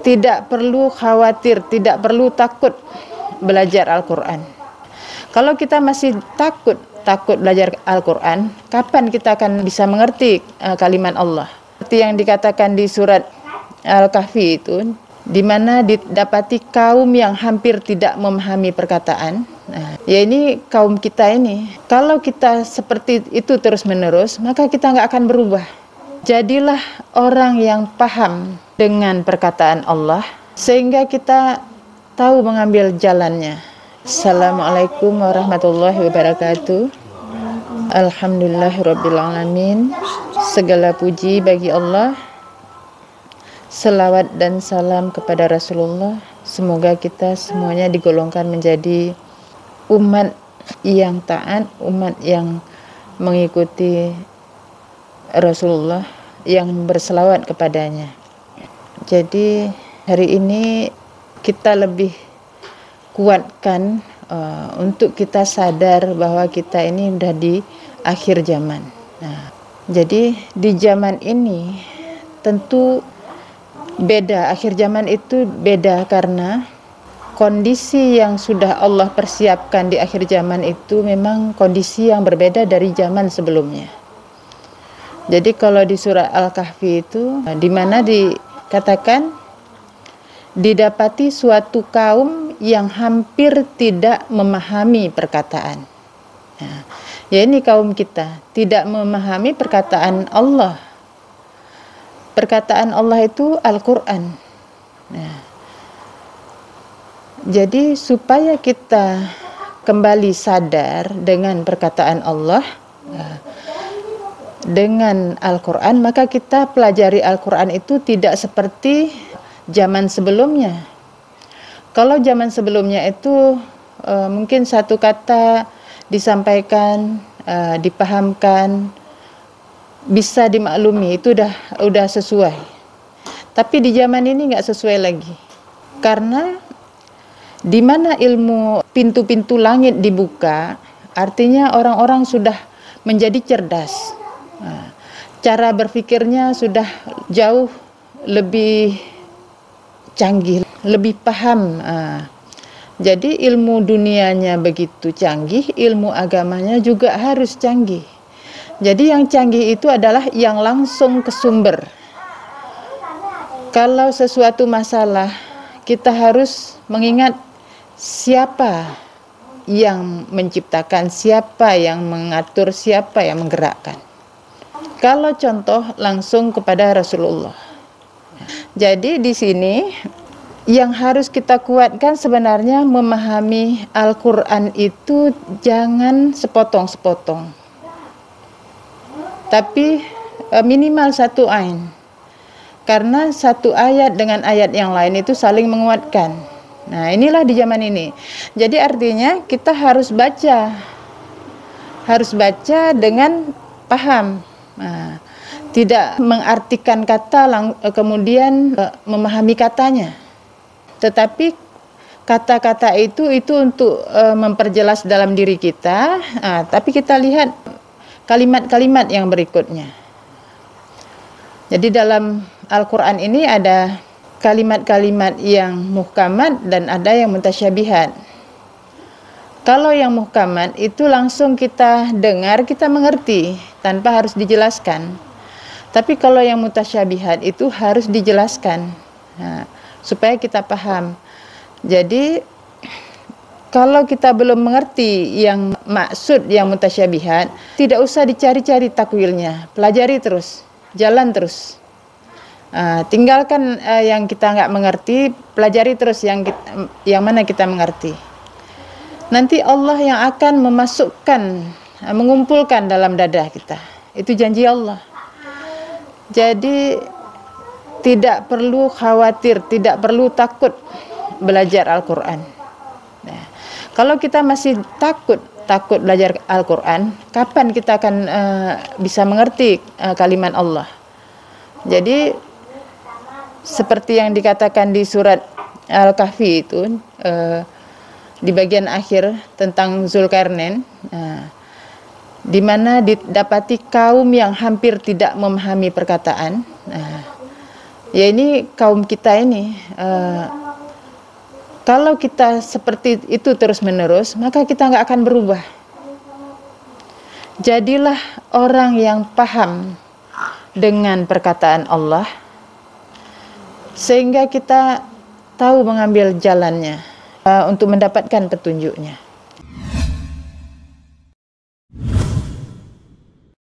tidak perlu khawatir, tidak perlu takut belajar Al-Quran. Kalau kita masih takut belajar Al-Quran, kapan kita akan bisa mengerti kalimat Allah? Seperti yang dikatakan di surat Al-Kahfi itu, di mana didapati kaum yang hampir tidak memahami perkataan. Nah, ya ini kaum kita ini. Kalau kita seperti itu terus-menerus, maka kita nggak akan berubah. Jadilah orang yang paham dengan perkataan Allah, sehingga kita tahu mengambil jalannya. Assalamualaikum warahmatullahi wabarakatuh. Alhamdulillahirrabbilalamin. Segala puji bagi Allah. Selawat dan salam kepada Rasulullah. Semoga kita semuanya digolongkan menjadi umat yang taat, umat yang mengikuti Rasulullah, yang berselawat kepadanya. Jadi hari ini kita lebih kuatkan untuk kita sadar bahwa kita ini sudah di akhir zaman. Nah, jadi di zaman ini tentu beda, akhir zaman itu beda karena kondisi yang sudah Allah persiapkan di akhir zaman itu memang kondisi yang berbeda dari zaman sebelumnya. Jadi kalau di surah Al-Kahfi itu di mana dikatakan didapati suatu kaum yang hampir tidak memahami perkataan. Nah, ya ini kaum kita tidak memahami perkataan Allah. Perkataan Allah itu Al-Quran. Nah, jadi supaya kita kembali sadar dengan perkataan Allah, dengan Al-Quran, maka kita pelajari Al-Quran itu tidak seperti zaman sebelumnya. Kalau zaman sebelumnya itu mungkin satu kata disampaikan, dipahamkan, bisa dimaklumi, itu udah sesuai. Tapi di zaman ini nggak sesuai lagi, karena di mana ilmu pintu-pintu langit dibuka, artinya orang-orang sudah menjadi cerdas. Cara berpikirnya sudah jauh lebih canggih, lebih paham. Jadi ilmu dunianya begitu canggih, ilmu agamanya juga harus canggih. Jadi yang canggih itu adalah yang langsung ke sumber. Kalau sesuatu masalah, kita harus mengingat siapa yang menciptakan, siapa yang mengatur, siapa yang menggerakkan. Kalau contoh langsung kepada Rasulullah. Jadi di sini yang harus kita kuatkan sebenarnya memahami Al-Quran itu jangan sepotong-sepotong. Tapi minimal satu ain. Karena satu ayat dengan ayat yang lain itu saling menguatkan. Nah, inilah di zaman ini. Jadi artinya kita harus baca. Harus baca dengan paham. Nah, tidak mengartikan kata kemudian memahami katanya. Tetapi kata-kata itu untuk memperjelas dalam diri kita. Tapi kita lihat kalimat-kalimat yang berikutnya. Jadi dalam Al-Quran ini ada kalimat-kalimat yang muhkamat dan ada yang mutasyabihat. Kalau yang muhkamat itu langsung kita dengar, kita mengerti tanpa harus dijelaskan. Tapi kalau yang mutasyabihat itu harus dijelaskan, supaya kita paham. Jadi kalau kita belum mengerti yang maksud yang mutasyabihat, tidak usah dicari-cari takwilnya, pelajari terus, jalan terus. Tinggalkan yang kita nggak mengerti, pelajari terus yang mana kita mengerti. Nanti Allah yang akan memasukkan, mengumpulkan dalam dada kita. Itu janji Allah. Jadi tidak perlu khawatir, tidak perlu takut belajar Al-Quran. Kalau kita masih takut belajar Al-Quran, kapan kita akan bisa mengerti kalimat Allah? Jadi seperti yang dikatakan di surat Al-Kahfi itu, di bagian akhir tentang Zulkarnain, di mana didapati kaum yang hampir tidak memahami perkataan. Ya ini kaum kita ini, kalau kita seperti itu terus-menerus, maka kita nggak akan berubah. Jadilah orang yang paham dengan perkataan Allah, sehingga kita tahu mengambil jalannya untuk mendapatkan petunjuknya.